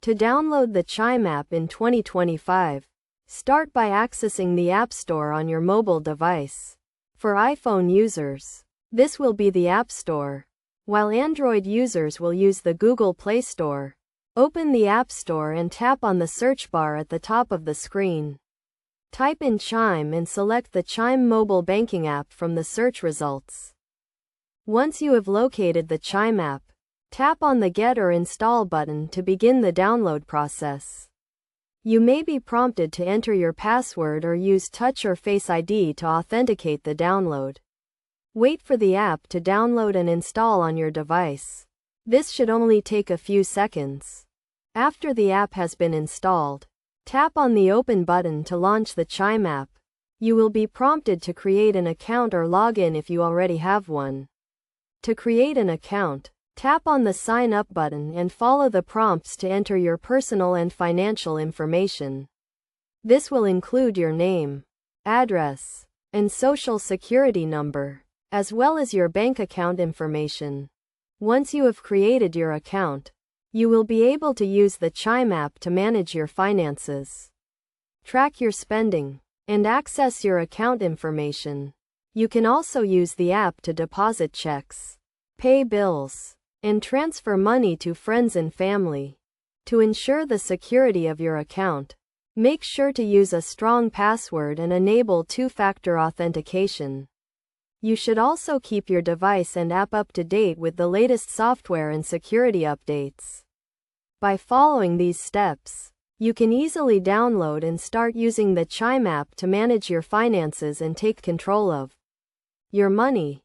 To download the Chime app in 2025, start by accessing the App Store on your mobile device. For iPhone users, this will be the App Store, while Android users will use the Google Play Store. Open the App Store and tap on the search bar at the top of the screen. Type in Chime and select the Chime mobile banking app from the search results. Once you have located the Chime app, tap on the Get or Install button to begin the download process. You may be prompted to enter your password or use Touch or Face ID to authenticate the download. Wait for the app to download and install on your device. This should only take a few seconds. After the app has been installed, tap on the Open button to launch the Chime app. You will be prompted to create an account or log in if you already have one. To create an account, tap on the Sign Up button and follow the prompts to enter your personal and financial information. This will include your name, address, and social security number, as well as your bank account information. Once you have created your account, you will be able to use the Chime app to manage your finances, track your spending, and access your account information. You can also use the app to deposit checks, pay bills, and transfer money to friends and family. To ensure the security of your account, make sure to use a strong password and enable two-factor authentication. You should also keep your device and app up to date with the latest software and security updates. By following these steps, you can easily download and start using the Chime app to manage your finances and take control of your money.